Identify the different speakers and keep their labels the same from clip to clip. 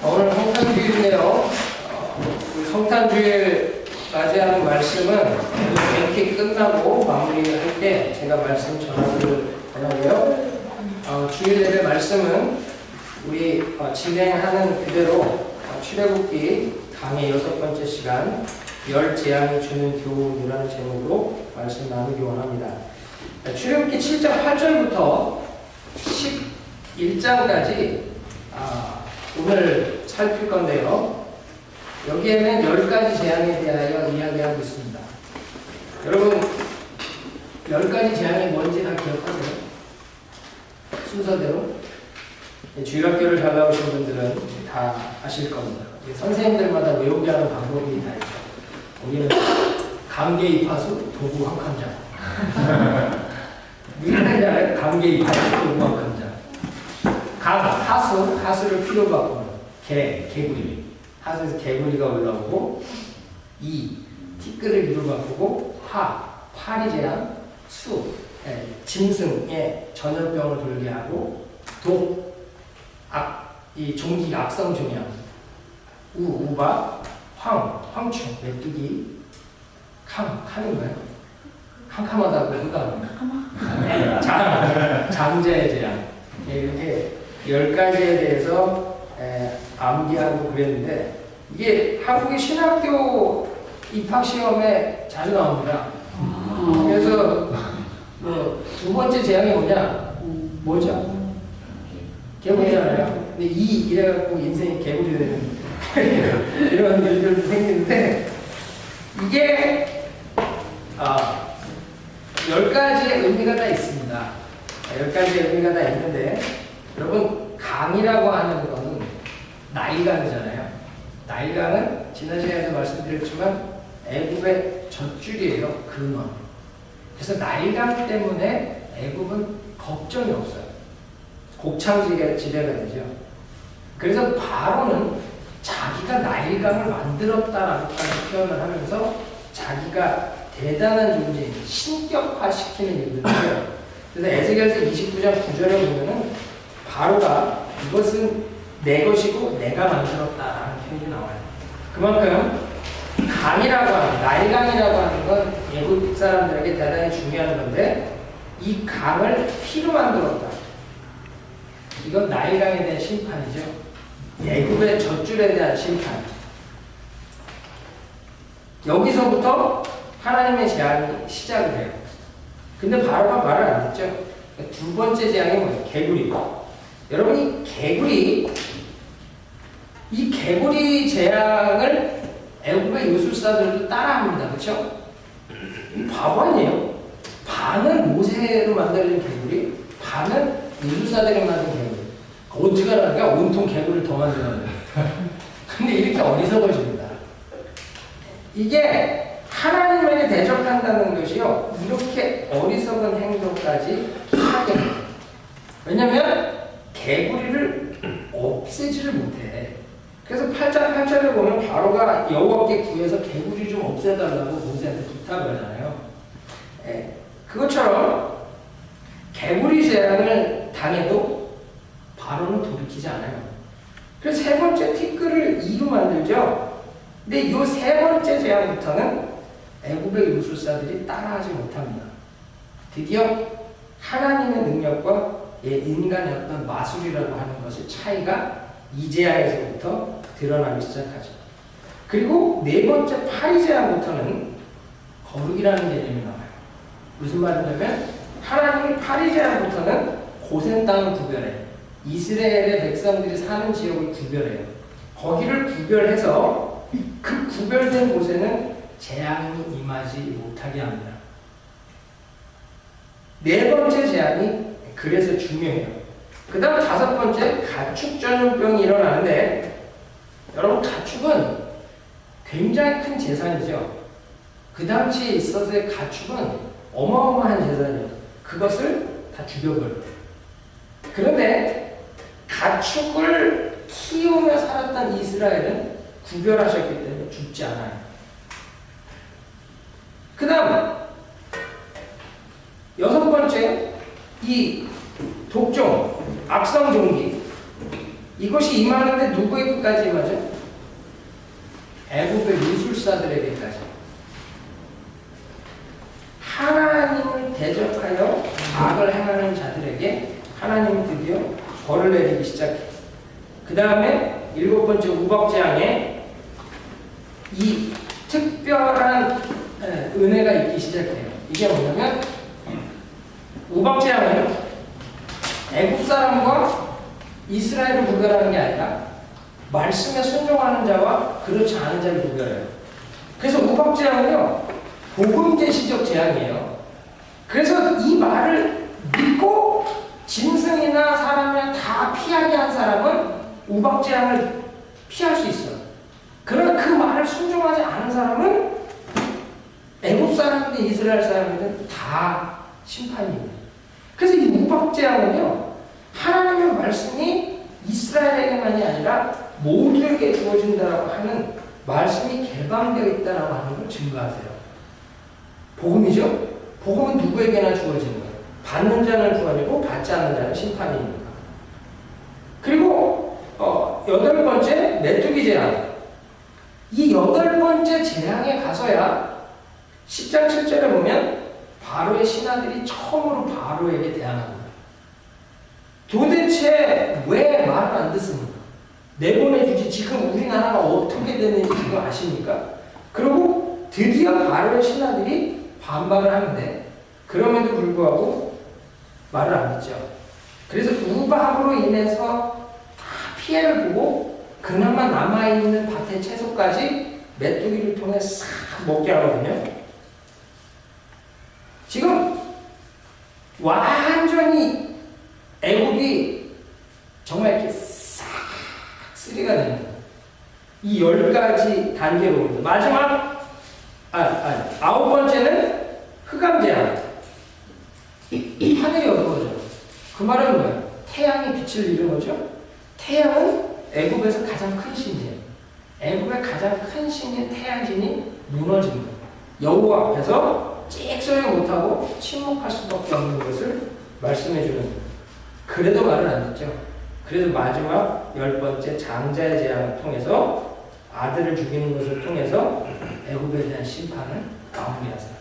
Speaker 1: 오늘 성탄주일인데요. 우리 성탄주일 맞이하는 말씀은 이렇게 끝나고 마무리할 때 제가 말씀 전하도록 하고요. 주일 예배 말씀은 우리 진행하는 그대로 출애굽기 강의 6번째 시간 열 재앙이 주는 교훈이라는 제목으로 말씀 나누기 원합니다. 출애굽기 7장 8절부터 11장까지 오늘 살필 건데요. 여기에는 10가지 재앙에 대하여 이야기하고 있습니다. 여러분 10가지 재앙이 뭔지 다 기억하세요? 순서대로 주일학교를 잘 나오신 분들은 다 아실 겁니다. 선생님들마다 외우게 하는 방법이 다 있죠. 우리는 감개 입하수 도구 확함자 누구는지 알아요? 감개 입하수 도구 확함자 하수를 피로 바꾸는 개구리 하수에서 개구리가 올라오고 티끌을 이로 바꾸고 파리제한 짐승의 전염병을 돌게 하고 이 종기 악성 종양 우박 황충 메뚜기 캄인가요? 캄캄하다고 흑암 장자의 재앙 이렇게 10가지에 대해서 암기하고 그랬는데 이게 한국의 신학교 입학시험에 자주 나옵니다. 그래서 두 번째 재앙이 뭐죠? 개구리잖아요. 근데 이래갖고 인생이 개구리 되는 이런 일들도 생기는데 이게 10가지의 의미가 다 있습니다. 10가지의 의미가 다 있는데 여러분 강이라고 하는 것은 나일강이잖아요. 나일강은 지난 시간에도 말씀드렸지만 애굽의 젖줄이에요. 근원. 그래서 나일강 때문에 애굽은 걱정이 없어요. 곡창지대가 되죠. 그래서 바로는 자기가 나일강을 만들었다라고까지 표현을 하면서 자기가 대단한 존재인 신격화시키는 일들을 해요. 그래서 에스겔서 29장 9절에 보면은 바로가 이것은 내 것이고 내가 만들었다라는 표현이 나와요. 그만큼 강이라고 하는 나일강이라고 하는 건 애국 사람들에게 대단히 중요한 건데 이 강을 피로 만들었다. 이건 나일강에 대한 심판이죠. 애국의 젖줄에 대한 심판. 여기서부터 하나님의 재앙이 시작을 해요. 근데 바로가 말을 안 듣죠. 두 번째 재앙이 뭐예요? 개구리. 여러분 이 개구리 재앙을 애국의 요술사들도 따라합니다. 그렇죠? 바보 아니에요? 반은 모세로 만들어진 개구리, 반은 요술사들이 만든 개구리. 어떻게 하는가? 온통 개구리를 더 만드는 근데 이렇게 어리석어집니다. 이게 하나님에게 대적한다는 것이요. 이렇게 어리석은 행동까지 하게 돼요. 왜냐면 개구리를 없애지를 못해. 그래서 8장 8절에 보면 바로가 여호와께 구해서 개구리 좀 없애달라고 모세한테 부탁을 하잖아요. 그것처럼 개구리 재앙을 당해도 바로는 돌이키지 않아요. 그래서 세 번째 티끌을 이로 만들죠. 근데 이 세 번째 재앙부터는 애굽의 요술사들이 따라하지 못합니다. 드디어 하나님의 능력과 인간의 어떤 마술이라고 하는 것의 차이가 이 재앙에서부터 드러나기 시작하죠. 그리고 네 번째 파리 재앙부터는 거룩이라는 개념이 나와요. 무슨 말이냐면 하나님이 파리 재앙부터는 고센 땅을 구별해요. 이스라엘의 백성들이 사는 지역을 구별해요. 거기를 구별해서 그 구별된 곳에는 재앙이 임하지 못하게 합니다. 네 번째 재앙이 그래서 중요해요. 그 다음 다섯 번째 가축 전염병이 일어나는데 여러분 가축은 굉장히 큰 재산이죠. 그 당시에 있어서의 가축은 어마어마한 재산이에요. 그것을 다 죽여버려요. 그런데 가축을 키우며 살았던 이스라엘은 구별하셨기 때문에 죽지 않아요. 그 다음 여섯 번째 이 독종, 악성 종기 이것이 임하는데 누구의 끝까지 임하죠? 애굽의 미술사들에게까지. 하나님을 대적하여 악을 행하는 자들에게 하나님이 드디어 벌을 내리기 시작해요. 그 다음에 7번째 우박재앙에 이 특별한 은혜가 있기 시작해요. 이게 뭐냐면 우박재앙은 애굽 사람과 이스라엘을 구별하는 게 아니라 말씀에 순종하는 자와 그렇지 않은 자를 구별해요. 그래서 우박재앙은요 복음 계시적 재앙이에요. 그래서 이 말을 믿고 짐승이나 사람이나 다 피하게 한 사람은 우박재앙을 피할 수 있어요. 그러나 그 말을 순종하지 않은 사람은 애굽 사람이든 이스라엘 사람이든 다 심판입니다. 그래서 이 우박재앙은요 하나님의 말씀이 이스라엘에게만이 아니라 모두에게 주어진다라고 하는 말씀이 개방되어 있다라고 하는 걸 증거하세요. 복음이죠? 복음은 누구에게나 주어지는 거예요. 받는 자는 구원이고 받지 않는 자는 심판입니다. 그리고 8번째 메뚜기 재앙. 이 8번째 재앙에 가서야 10장 7절에 보면 바로의 신하들이 처음으로 바로에게 대항합니다. 도대체 왜 말을 안 듣습니까? 내보내주지. 지금 우리나라가 어떻게 되는지 지금 아십니까? 그리고 드디어 바로의 신하들이 반발을 하는데 그럼에도 불구하고 말을 안 듣죠. 그래서 우박으로 인해서 다 피해를 보고 그나마 남아있는 밭의 채소까지 메뚜기를 통해 싹 먹게 하거든요. 지금 완전히 애굽이 정말 이렇게 싹 쓰리가 되는 거예요. 이 10가지 단계로 옵니다. 마지막 9번째는 흑암재앙. 하늘이 어두워져. 그 말은 뭐예요? 태양이 빛을 잃은 거죠. 태양은 애굽에서 가장 큰 신이에요. 애굽의 가장 큰 신인 태양신이 무너진 거예요. 여호와 앞에서 찍소리 못하고 침묵할 수밖에 없는 것을 말씀해 주는 거예요. 그래도 말을 안 듣죠. 그래서 마지막 10번째 장자의 재앙을 통해서 아들을 죽이는 것을 통해서 애굽에 대한 심판을 마무리하세요.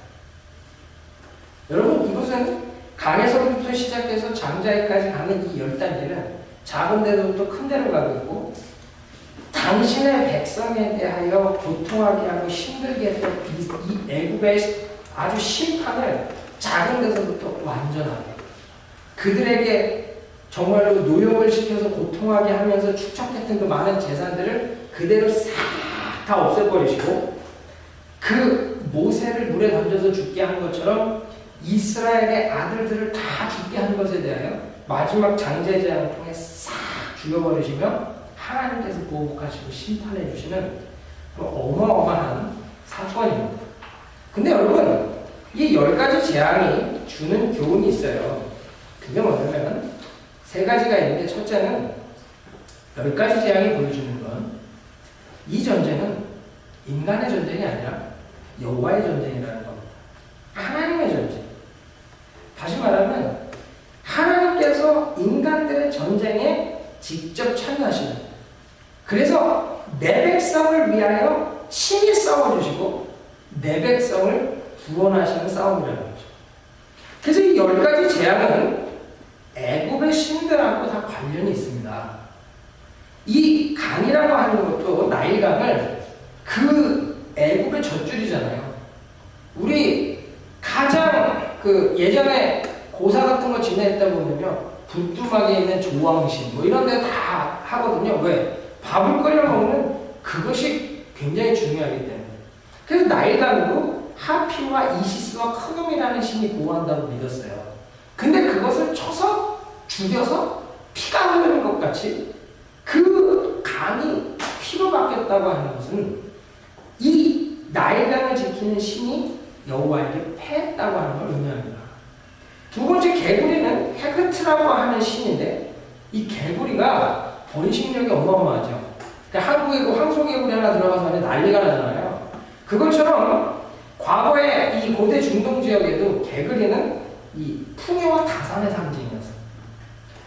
Speaker 1: 여러분 이것은 강에서부터 시작해서 장자에까지 가는 이 10단계는 작은 데로부터 큰 데로 가고 있고 당신의 백성에 대하여 고통하게 하고 힘들게 했던 이 애굽의 아주 심판을 작은 데서부터 완전하게 그들에게 정말로 노역을 시켜서 고통하게 하면서 축적했던 그 많은 재산들을 그대로 싹 다 없애버리시고 그 모세를 물에 던져서 죽게 한 것처럼 이스라엘의 아들들을 다 죽게 한 것에 대하여 마지막 장제재앙을 통해 싹 죽여버리시며 하나님께서 보복하시고 심판해 주시는 어마어마한 사건입니다. 근데 여러분 이 10가지 재앙이 주는 교훈이 있어요. 그게 뭐냐면 3가지가 있는데 첫째는 10가지 재앙이 보여주는 건 이 전쟁은 인간의 전쟁이 아니라 여호와의 전쟁이라는 겁니다. 하나님의 전쟁. 다시 말하면 하나님께서 인간들의 전쟁에 직접 참여하시는 그래서 내 백성을 위하여 친히 싸워주시고 내 백성을 구원하시는 싸움이라는 거죠. 그래서 이 10가지 재앙은 애굽의 신들하고 다 관련이 있습니다. 이 강이라고 하는 것도 나일강을 그 애굽의 젖줄이잖아요. 우리 가장 예전에 고사 같은 거 지내다 보면요 부뚜막에 있는 조왕신 뭐 이런 데 다 하거든요. 왜? 밥을 끓여 먹는 그것이 굉장히 중요하기 때문에. 그래서 나일강도 하피와 이시스와 크눔이라는 신이 보호한다고 믿었어요. 근데 그것을 쳐서 죽여서 피가 흐르는 것 같이 그 강이 피로 바뀌었다고 하는 것은 이 나일강을 지키는 신이 여호와에게 패했다고 하는 걸 의미합니다. 두 번째 개구리는 헤그트라고 하는 신인데 이 개구리가 번식력이 어마어마하죠. 그러니까 한국에 황소개구리 하나 들어가서 완전 난리가 나잖아요. 그것처럼 과거에 이 고대 중동 지역에도 개구리는 이 풍요와 다산의 상징이었어요.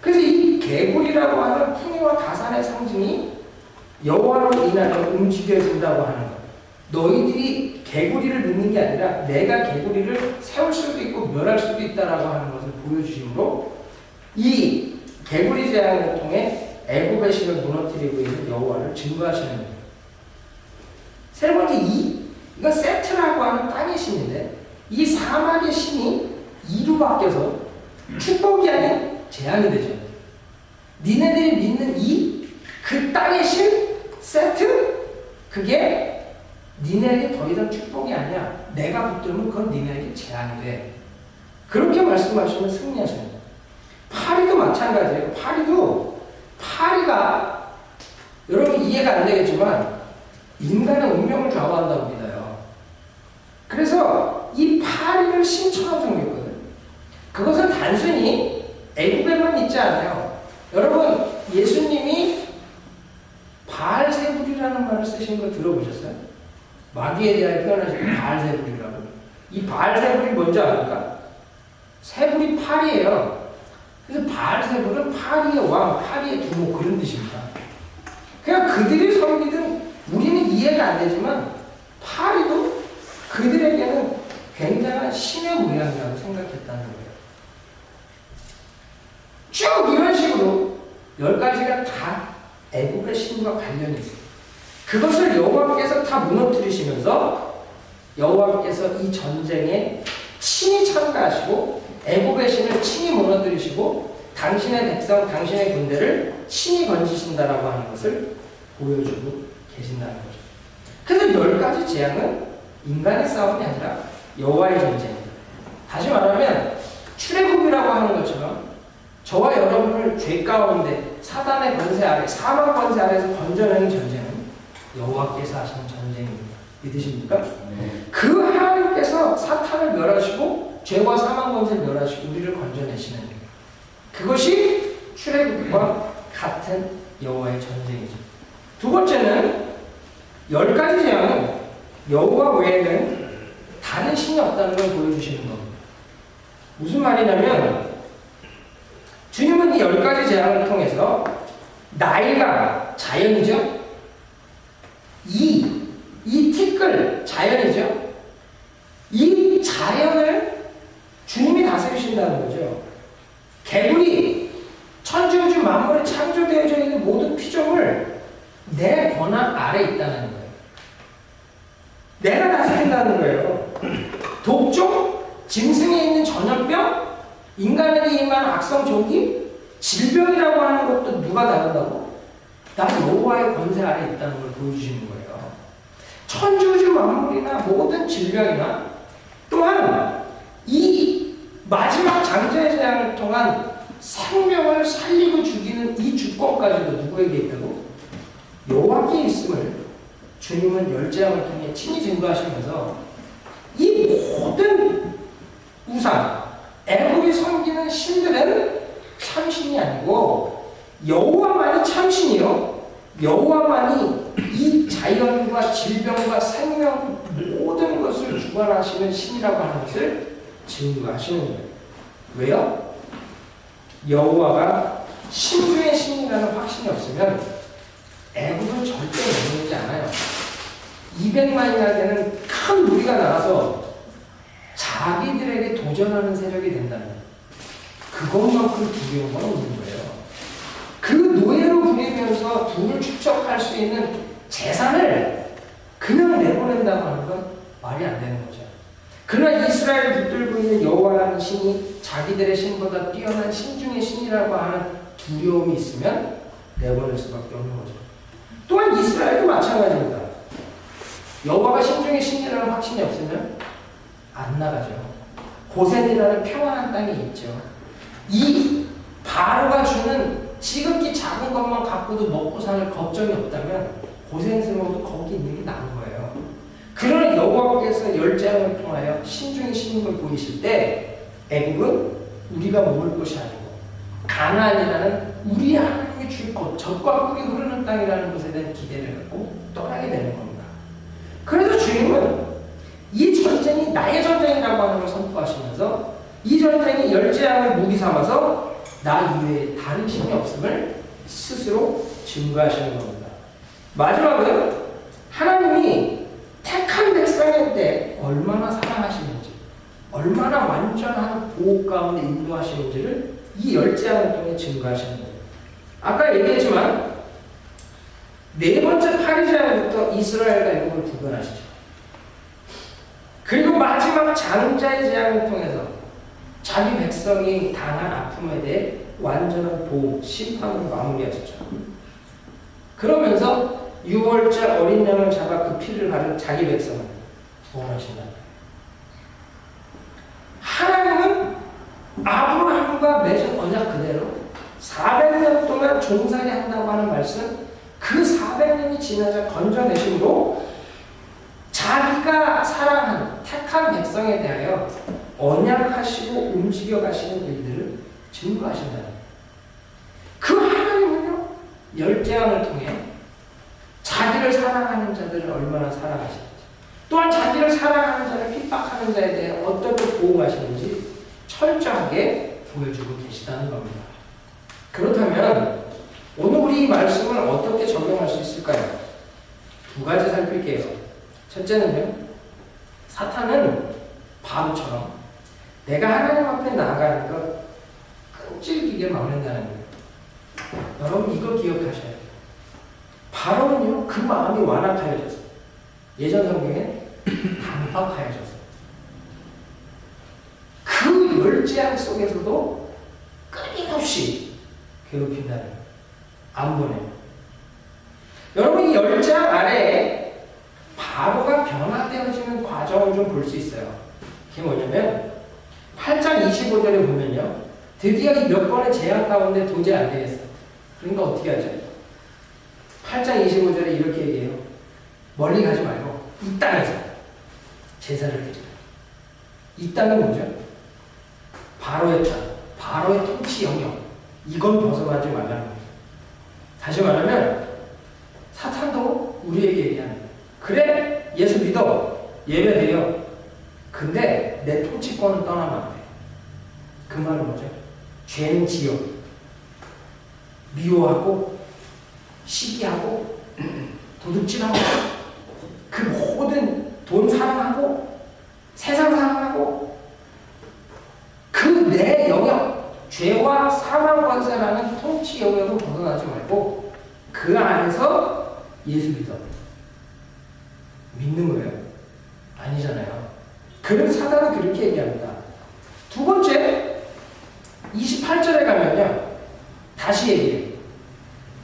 Speaker 1: 그래서 이 개구리라고 하는 풍요와 가산의 상징이 여호와로 인하여 움직여진다고 하는 것. 너희들이 개구리를 믿는 게 아니라 내가 개구리를 세울 수도 있고 멸할 수도 있다라고 하는 것을 보여주심으로 이 개구리 재앙을 통해 애굽의 신을 무너뜨리고 있는 여호와를 증거하시는 거예요. 세 번째, 이건 세트라고 하는 땅의 신인데 이 사막의 신이 이로 바뀌어서 축복이 아닌 재앙이 되죠. 니네들이 믿는 그 땅의 신 세트, 그게 니네에게 더 이상 축복이 아니야. 내가 붙들면 그건 니네에게 재앙이 돼. 그렇게 말씀하시면 승리하십니다. 파리도 마찬가지예요. 파리가 여러분 이해가 안 되겠지만 인간의 운명을 좌우한다고 믿어요. 그래서 이 파리를 신처럼 섬겼거든. 그것은 단순히 애굽에만 있지 않아요. 여러분 예수님이 바알세불이라는 말을 쓰신 거 들어보셨어요? 마귀에 대하여 표현하신 바알세불이라고. 이 바알세불이 뭔지 아십니까? 세불이 파리예요. 그래서 바알세불은 파리의 왕, 파리의 두목 그런 뜻입니다. 그냥 그들이 섬기든 우리는 이해가 안 되지만 파리도 그들에게는 굉장한 신의 모양이라고 생각했다는 거예요. 쭉 이런 식으로 10가지가 다 애굽의 신과 관련이 있어요. 그것을 여호와께서 다 무너뜨리시면서 여호와께서 이 전쟁에 친히 참가하시고 애굽의 신을 친히 무너뜨리시고 당신의 백성, 당신의 군대를 친히 건지신다라고 하는 것을 보여주고 계신다는 거죠. 그래서 10가지 재앙은 인간의 싸움이 아니라 여호와의 전쟁입니다. 다시 말하면 출애굽이라고 하는 것처럼 저와 여러분을 죄 가운데 사단의 권세 아래, 사망 권세 아래에서 건져내는 전쟁은 여호와께서 하시는 전쟁입니다. 믿으십니까? 네. 그 하나님께서 사탄을 멸하시고 죄와 사망 권세를 멸하시고 우리를 건져내시는 거예요. 그것이 출애굽과 같은 여호와의 전쟁이죠. 두 번째는 10가지 재앙은 여호와 외에는 다른 신이 없다는 걸 보여주시는 겁니다. 무슨 말이냐면 주님은 이 10가지 재앙을 통해서 나일강, 자연이죠. 이 티끌, 자연이죠. 이 자연을 주님이 다스리신다는 거죠. 개구리, 천지우주 만물에 창조되어져 있는 모든 피조물 내 권한 아래 있다는 거예요. 내가 다스린다는 거예요. 독종, 짐승에 있는 전염병, 인간에게 임한 악성 종기, 질병이라고 하는 것도 누가 다룬다고? 난 여호와의 권세 아래 있다는 걸 보여주시는 거예요. 천지우주 만물이나 모든 질병이나 또한 이 마지막 장자의 재앙을 통한 생명을 살리고 죽이는 이 주권까지도 누구에게 있다고? 여호와께 있음을 주님은 10재앙을 통해 친히 증거하시면서 이 모든 우상, 애굽이 섬기는 신들은 참신이 아니고 여호와만이 참신이요, 여호와만이 이 자연과 질병과 생명 모든 것을 주관하시는 신이라고 하는 것을 증거하시는 거예요. 왜요? 여호와가 신중의 신이라는 확신이 없으면 애굽은 절대 내려오지 않아요. 200만이나 되는 큰 무리가 나가서 자기들에게 도전하는 세력이 된다면 그것만큼 두려운 건 없는 거예요. 그 노예로 부리면서 부를 축적할 수 있는 재산을 그냥 내보낸다고 하는 건 말이 안 되는 거죠. 그러나 이스라엘을 붙들고 있는 여호와라는 신이 자기들의 신보다 뛰어난 신중의 신이라고 하는 두려움이 있으면 내보낼 수밖에 없는 거죠. 또한 이스라엘도 마찬가지입니다. 여호와가 신중의 신이라는 확신이 없으면 안 나가죠. 고센이라는 평안한 땅이 있죠. 이 바로가 주는 지극히 작은 것만 갖고도 먹고 살 걱정이 없다면 고센스러워도 거기 있는 게 나은 거예요. 그러나 여호와께서 10재앙을 통하여 신중의 신임을 보이실 때 애굽은 우리가 머물 곳이 아니고 가나안이라는 우리 하나님이 줄 것, 젖과 꿀이 흐르는 땅이라는 것에 대한 기대를 갖고 떠나게 되는 겁니다. 그래서 주님은 이 전쟁이 나의 전쟁이라고 하는 걸 선포하시면서 이 전쟁이 10재앙을 무기 삼아서 나 이외에 다른 신이 없음을 스스로 증거하시는 겁니다. 마지막은 하나님이 택한 백성일 때 얼마나 사랑하시는지, 얼마나 완전한 보호 가운데 인도하시는지를 이 열재앙을 통해 증거하시는 거예요. 아까 얘기했지만 네 번째 파리제왕부터 이스라엘과 애굽을 구분하시죠. 그리고 마지막 장자의 재앙을 통해서 자기 백성이 당한 아픔에 대해 완전한 보호, 심판으로 마무리하셨죠. 그러면서 6월절 어린 양을 잡아 그 피를 바른 자기 백성을 구원하신다. 하나님은 아브라함과 맺은 언약 그대로 400년 동안 종살이 한다고 하는 말씀, 그 400년이 지나자 건져내심으로 자기가 사랑한 택한 백성에 대하여 언약하시고 움직여 가시는 일들을 증거하신다. 그 하나님은요, 열재앙을 통해 자기를 사랑하는 자들을 얼마나 사랑하시는지, 또한 자기를 사랑하는 자를 핍박하는 자에 대해 어떻게 보호하시는지 철저하게 보여주고 계시다는 겁니다. 그렇다면 오늘 우리 이 말씀을 어떻게 적용할 수 있을까요? 두 가지 살필게요. 첫째는요, 사탄은 바로처럼 내가 하나님 앞에 나아가는 걸 끈질기게 막는다는 거예요. 여러분 이거 기억하셔야 돼요. 바로는요, 그 마음이 완악하여졌어요. 예전 성경에 강박하여졌어요. 그 열재앙 속에서도 끊임없이 괴롭힌다는 거예요. 안 보내요. 여러분 이 열재앙 아래에 바로가 변화되어지는 과정을 좀 볼 수 있어요. 그게 뭐냐면 8장 25절에 보면요, 드디어 이 몇 번의 재앙 가운데 도저히 안 되겠어. 그러니까 어떻게 하죠? 8장 25절에 이렇게 얘기해요. 멀리 가지 말고 이 땅에서 제사를 드리라. 이 땅은 뭐죠? 바로의 땅, 바로의 통치 영역, 이건 벗어나지 말라는 거예요. 다시 말하면 사탄도 우리에게 얘기하는 거예요. 그래, 예수 믿어, 예배 드려. 근데 내 통치권은 떠나면 안 돼. 그 말은 뭐죠? 죄는 지어, 미워하고 시기하고 도둑질하고 그 모든 돈 사랑하고 세상 사랑하고 그 내 영역, 죄와 사망 권세라는 통치 영역을 벗어나지 말고 그 안에서 예수 믿어. 믿는 거예요? 아니잖아요. 그래서 사단은 그렇게 얘기합니다. 두 번째, 28절에 가면요, 다시 얘기해요.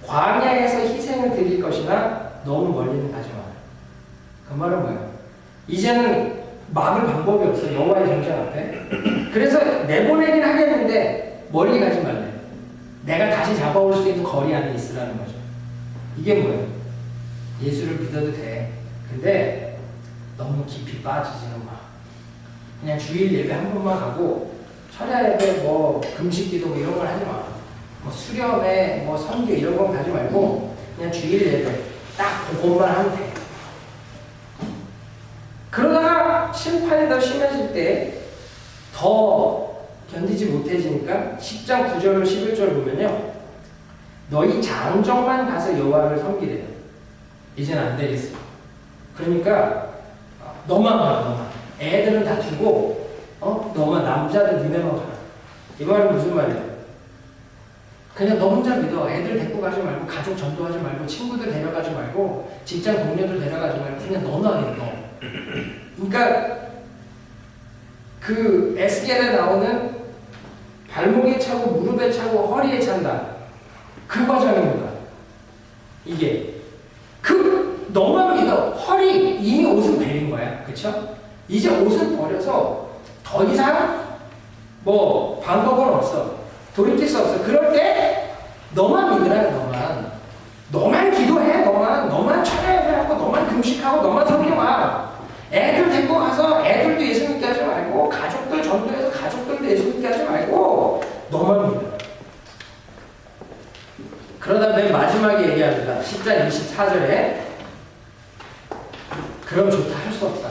Speaker 1: 광야에서 희생을 드릴 것이나 너무 멀리는 가지 마라. 그 말은 뭐예요? 이제는 막을 방법이 없어, 여호와의 전쟁 앞에. 그래서 내보내긴 하겠는데 멀리 가지 말래. 내가 다시 잡아올 수 있는 거리 안에 있으라는 거죠. 이게 뭐예요? 예수를 믿어도 돼. 근데 너무 깊이 빠지지는 마. 그냥 주일 예배 한 번만 가고 철야 예배 뭐 금식 기도 뭐 이런 걸 하지 마. 뭐 수련회 뭐 선교 이런 건 가지 말고 그냥 주일 예배 딱 그것만 하면 돼. 그러다가 심판이 더 심해질 때 더 견디지 못해지니까 10장 9절로 11절 보면요, 너희 장정만 가서 여호와를 섬기래요. 이제는 안 되겠어. 그러니까 너만 가라, 너만. 애들은 다 두고 너만, 남자들 니네만 가라. 이 말은 무슨 말이에요? 그냥 너 혼자 믿어. 애들 데리고 가지 말고, 가족 전도하지 말고, 친구들 데려가지 말고, 직장 동료들 데려가지 말고, 그냥 너나 해, 너. 그러니까 그 에스겔에 나오는 발목에 차고 무릎에 차고 허리에 찬다, 그 과정입니다. 이게 그 너만 믿어. 허리 이미 옷은 베린 거야, 그렇죠? 이제 옷을 버려서 더 이상 뭐 방법은 없어, 돌이킬 수 없어. 그럴 때 너만 믿으라. 너만 기도해. 너만 찬양하고, 너만 금식하고, 너만 성경하. 애들 데리고 가서 애들도 예수 믿게 하지 말고, 가족들 전도해서 가족들도 예수 믿게 하지 말고, 너만 믿어. 그러다 맨 마지막에 얘기합니다. 10장 24절에 그럼 좋다, 할 수 없다.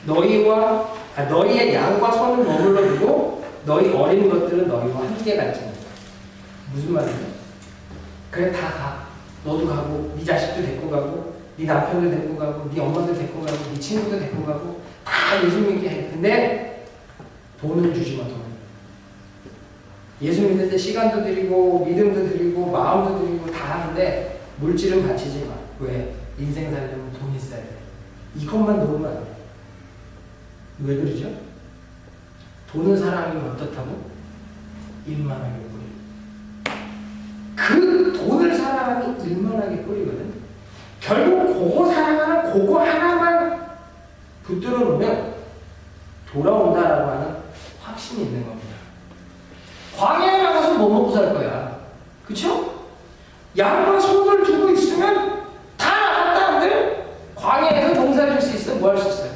Speaker 1: 너희의 양과 소는 머물러 두고 너희 어린 것들은 너희와 함께 갈지니라. 무슨 말이야? 그래 다 가. 너도 가고 네 자식도 데리고 가고 네 남편도 데리고 가고 네 엄마도 데리고 가고 네 친구도 데리고 가고 다 예수 믿게 해. 근데 돈을 주지 마. 돈. 예수 믿을 때 시간도 드리고 믿음도 드리고 마음도 드리고 다 하는데 물질은 바치지 마. 왜? 인생 살려면 돈 있어야 돼. 이것만 놓으면 안 돼. 왜 그러죠? 돈은 사람이면 어떻다고? 일만하게 뿌리. 그 돈을 사람이 일만하게 뿌리거든. 결국 그거 사랑하는 그거 하나만 붙들어 놓으면 돌아온다라고 하는 확신이 있는 겁니다. 광야에 나가서 뭐 먹고 살 거야? 그쵸? 양과 소를 두고 있으면 다 나갔다 한들 광야에서 농사 질 수 있어? 뭐 할 수 있어요?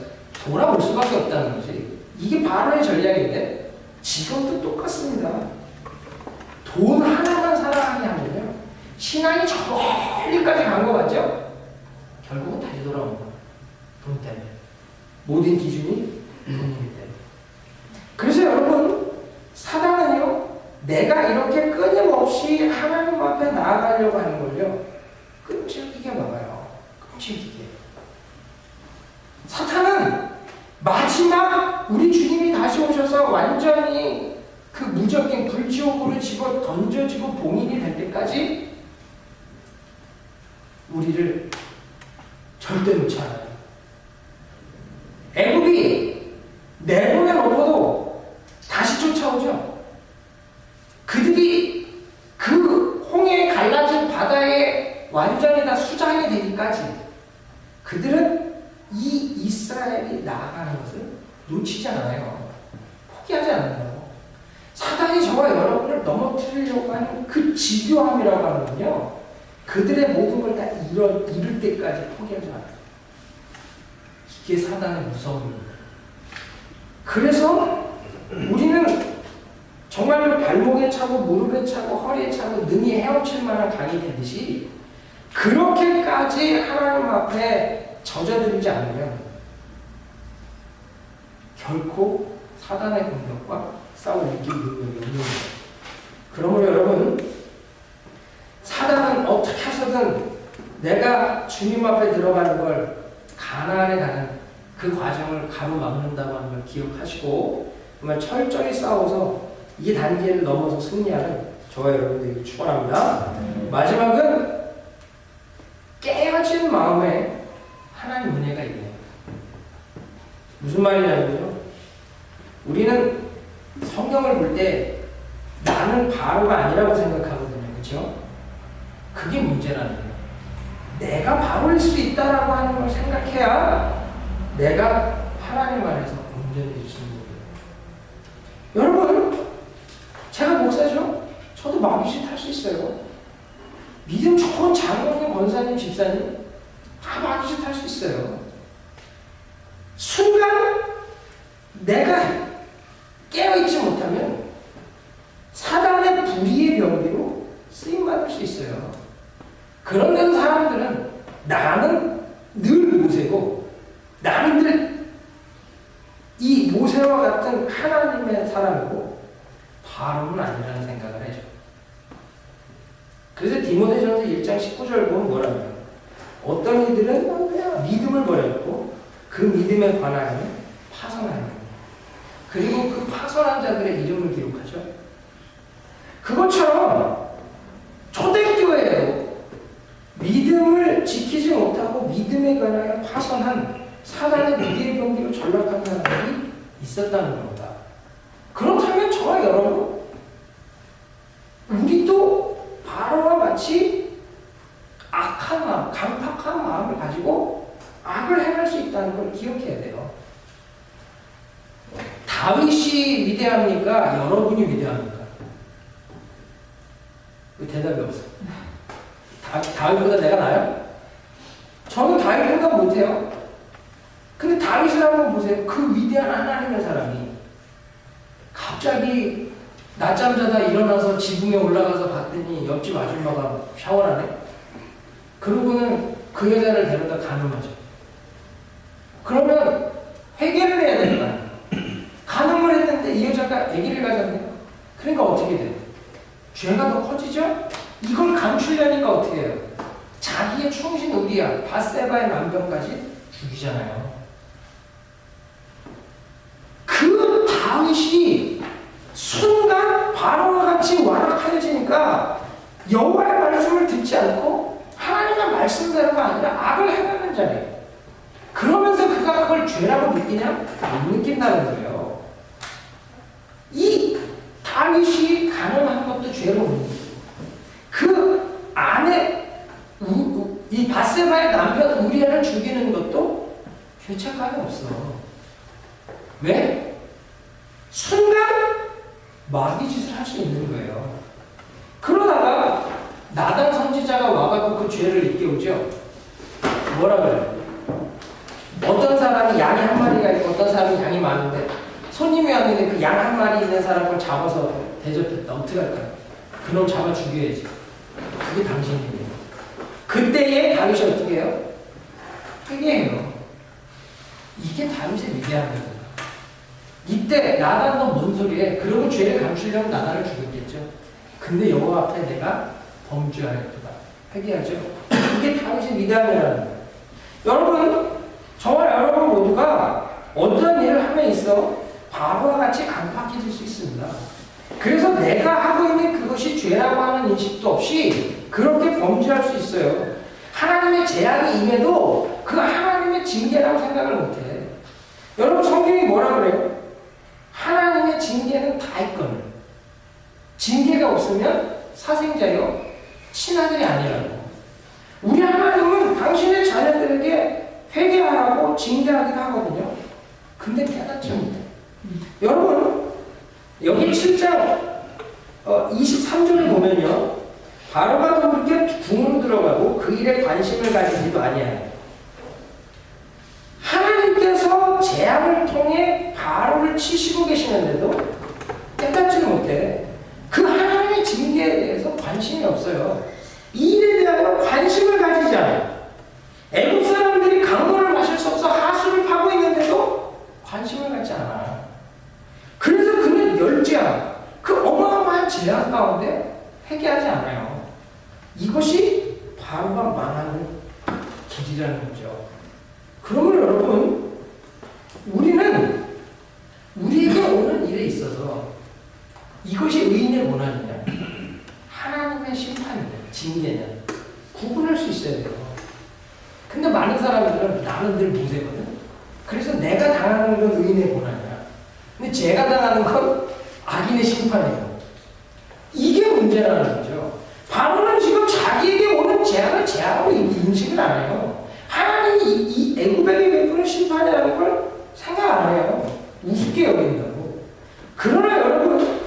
Speaker 1: 돌아올 수밖에 없다는 거지. 이게 바로의 전략인데 지금도 똑같습니다. 돈 하나만 사랑하게 하면요. 신앙이 저 멀리까지 간 거 같죠? 결국은 다시 돌아온 거야. 돈 때문에. 모든 기준이 돈이기 때문에. 그래서 여러분, 사단은요, 내가 이렇게 끊임없이 하나님 앞에 나아가려고 하는 걸요, 끈질기게 막아요. 끈질기게. 사탄은 마지막 우리 주님이 다시 오셔서 완전히 그 무적인 불지옥으로 집어 던져지고 봉인이 될 때까지 우리를 절대 놓지 않아요. 애굽이 내보내놓고도 다시 쫓아오죠. 그들이 그 홍해에 갈라진 바다에 완전히 다 수장이 되기까지 그들은 이 이스라엘이 나아가는 것을 놓치지 않아요. 포기하지 않는다고. 사단이 저와 여러분을 넘어뜨리려고 하는 그 집요함이라고 하는 건요, 그들의 모든 걸 다 이룰 때까지 포기하지 않아요. 이게 사단의 무서움입니다. 그래서 우리는 정말로 발목에 차고 무릎에 차고 허리에 차고 능히 헤엄칠 만한 강이 되듯이 그렇게까지 하나님 앞에 젖어들지 않으면 결코 사단의 공격과 싸울 일이 없는 거예요. 그러므로 여러분, 사단은 어떻게 해서든 내가 주님 앞에 들어가는 걸 가나안에 가는 그 과정을 가로막는다고 하는 걸 기억하시고 정말 철저히 싸워서 이 단계를 넘어서 승리하는 저와 여러분들이 축원합니다. 마지막은 깨어진 마음에 하나님 은혜가 있네요. 무슨 말이냐면요, 우리는 성경을 볼 때 나는 바로가 아니라고 생각하거든요. 그렇죠? 그게 문제라는 거예요. 내가 바로일 수 있다라고 하는 걸 생각해야 내가 하나님 안에서 온전해질 수 있는 거예요. 여러분, 제가 목사죠? 저도 마귀짓 할 수 있어요. 믿음 좋은 장로님, 권사님, 집사님 다 마귀짓 할 수 있어요. 순간 내가 깨어있지 못하면 사단의 불의의 병기로 쓰임받을 수 있어요. 그런데도 사람들은 나는 늘 모세고 나는 늘 이 모세와 같은 하나님의 사람이고 바로는 아니라는 생각을 해죠. 그래서 디모데전서 1장 19절 보면 뭐라고요? 어떤 이들은 믿음을 버렸고 그 믿음에 관하여 파선하는 겁니다. 그리고 그 파선한 자들의 이름을 기록하죠. 그것처럼 초대교회에도 믿음을 지키지 못하고 믿음에 관하여 파선한 사단의 미래의 병기로 전락한 사람들이 있었다는 겁니다. 그렇다면 저와 여러분, 우리도 바로와 같이 악한 마음, 강팍한 마음을 가지고 악을 행할 수 있다는 걸 기억해야 돼요. 다윗이 위대합니까? 여러분이 위대합니까? 그 대답이 없어. 다윗보다 내가 나아요? 저는 다윗보다 못해요. 근데 다윗을 한번 보세요. 그 위대한 하나님의 사람이 갑자기 낮잠 자다 일어나서 지붕에 올라가서 봤더니 옆집 아줌마가 샤워하네. 그러고는 그 여자를 데려다 간음하죠. 그러면 회개를 해야 된다. 간음을 했는데 이 여자가 아기를 가졌네요. 그러니까 어떻게 돼요? 죄가 더 커지죠. 이걸 감추려니까 어떻게 해요? 자기의 충신 우리야 밧세바의 남편까지 죽이잖아요. 그 다윗이 순간 바로와 같이 완악하여지니까 여호와의 말씀을 듣지 않고 하나님의 말씀대로가 아니라 악을 행하는 자리예요. 그러면서 그가 그걸 죄라고 느끼냐? 못 느낀다는 거예요. 이 다윗이 가늠한 것도 죄로 못 느끼고 그 아내 이 밧세바의 남편 우리아를 죽이는 것도 죄책감이 없어. 왜? 순간 마귀 짓을 할 수 있는 거예요. 그러다가 나단 선지자가 와가지고 그 죄를 일깨우죠. 뭐라 그래요? 어떤 사람이 양이 한 마리가 있고 어떤 사람이 양이 많은데 손님이 왔는데 그 양 한 마리 있는 사람을 잡아서 대접했다. 어떻게 할까요? 그놈 잡아 죽여야지. 그게 당신이에요. 그때에 다윗이 어떻게 해요? 회개해요. 이게 다윗의 위대한 거예요. 이때 나단 너 뭔 소리해? 그러고 죄를 감추려면 나단을 죽였겠죠. 근데 여호와 앞에 내가 범죄하였도다. 회개하죠. 이게 다윗의 위대함이라는 거예요. 여러분, 저와 여러분 모두가 어떤 일을 함에 있어 바보와 같이 강팍해질 수 있습니다. 그래서 내가 하고 있는 그것이 죄라고 하는 인식도 없이 그렇게 범죄할 수 있어요. 하나님의 재앙이 임해도 그 하나님의 징계라고 생각을 못해. 여러분 성경이 뭐라 그래요? 하나님의 징계는 다 있거든. 징계가 없으면 사생자요 친아들이 아니라고. 우리 하나님은 당신의 자녀들에게 회개하라고 징계하기도 하거든요. 근데 깨닫지 못해. 여러분 여기 7장 23절을 보면요. 바로가 그렇게 궁으로 들어가고 그 일에 관심을 가지지도 아니하요. 하나님께서 재앙을 통해 바로를 치시고 계시는데도 깨닫지를 못해. 그 하나님의 징계에 대해서 관심이 없어요. 이 일에 대하여 관심을 가지지 않아요. 애국 사람들이 강물을 마실 수 없어 하수를 파고 있는데도 관심을 갖지 않아. 그래서 그는 열재앙, 그 어마어마한 재앙 가운데 회개하지 않아요. 이것이 바로가 망하는 길이라는 거죠. 그러면 여러분, 우리는 우리에게 오는 일에 있어서 이것이 의인의 고난이냐, 하나님의 심판이냐, 징계냐, 구분할 수 있어야 돼요. 근데 많은 사람들은 나는 늘 무죄거든. 그래서 내가 당하는 건 의인의 고난이야. 근데 제가 당하는 건 악인의 심판이에요. 이게 문제라는 거죠. 바로는 지금 자기에게 오는 재앙을 재앙으로 인식을 안 해요. 하나님이 이 애굽에게 베푸는 심판이라는 걸 생각 안 해요. 우습게 여긴다고. 그러나 여러분,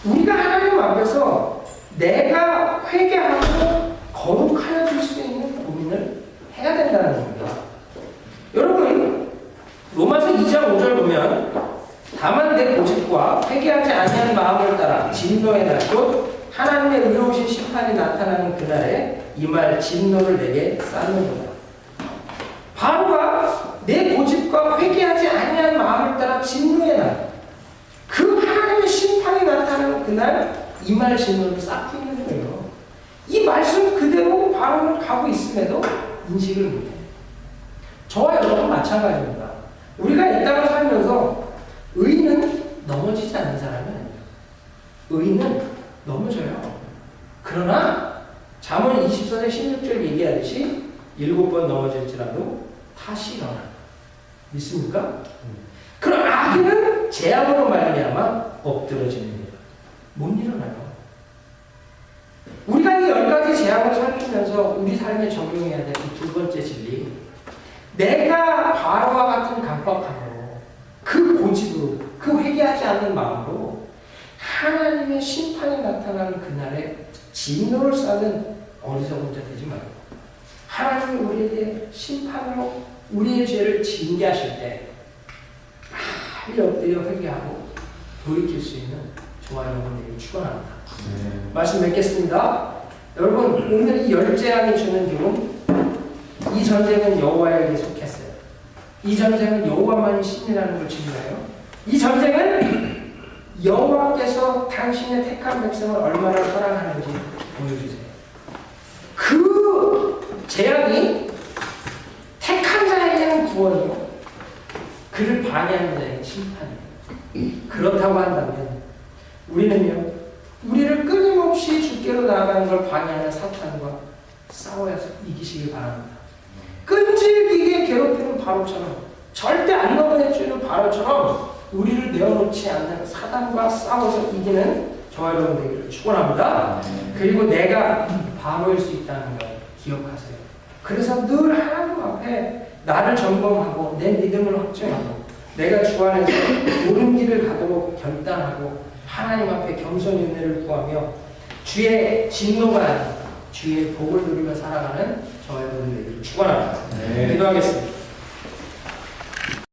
Speaker 1: 우리가 하나님 앞에서 내가 회개하고 거룩하여질 수 있는 고민을 해야 된다는 겁니다. 여러분, 로마서 2장 5절 보면 다만 내 고집과 회개하지 아니하는 마음을 따라 진노의 날, 곧 하나님의 의로우신 심판이 나타나는 그날에 이 말 진노를 내게 쌓는구나. 바로가 내 고집과 회개하지 아니하는 마음을 따라 진노의 날, 그 하나님의 심판이 나타나는 그날 이 말 진노를 쌓고 있는 거예요. 이 말씀 그대로 바로는 가고 있음에도 인식을 못해. 저와 여러분 마찬가지입니다. 우리가 이 땅을 살면서 의인은 넘어지지 않는 사람이 아니에요. 의인은 넘어져요. 그러나 잠언 24장 16절 얘기하듯이 7번 넘어질지라도 다시 일어나. 믿습니까? 그럼 악인은 재앙으로 말미암아 엎드러지는 일. 못 일어나요. 우리가 이 10가지 재앙을 살피면서 우리 삶에 적용해야 될 두 번째 진리. 내가 바로와 같은 강박함으로, 그 고집으로, 그 회개하지 않는 마음으로 하나님의 심판이 나타나는 그날에 진노를 쌓는 어리석은 자 되지 말고, 하나님이 우리에게 심판으로 우리의 죄를 징계하실 때 빨리 엎드려 회개하고 돌이킬 수 있는 저와 여러분들이 축원합니다. 말씀 맺겠습니다. 여러분, 오늘 이 열재앙이 주는 기분, 이 전쟁은 여호와에게 속했어요. 이 전쟁은 여호와만이 신이라는 걸 증거해요. 이 전쟁은 여호와께서 당신의 택한 백성을 얼마나 사랑하는지 보여주세요. 방해하는 자에게 심판이에요. 그렇다고 한다면 우리는요, 우리를 끊임없이 주께로 나아가는 걸 방해하는 사탄과 싸워야 이기시길 바랍니다. 끈질기게 괴롭히는 바로처럼, 절대 안 넘어내주는 바로처럼 우리를 내어놓지 않는 사단과 싸워서 이기는 저와 여러분 되기를 축원합니다. 그리고 내가 바로일 수 있다는 걸 기억하세요. 그래서 늘 하나님 앞에 나를 점검하고 내 믿음을 확증하고 내가 주 안에서 옳은 길을 가도록 결단하고 하나님 앞에 겸손히 은혜를 구하며 주의 진노가 아닌 주의 복을 누리며 살아가는 저와 여러분 되기를 축원합니다. 기도하겠습니다.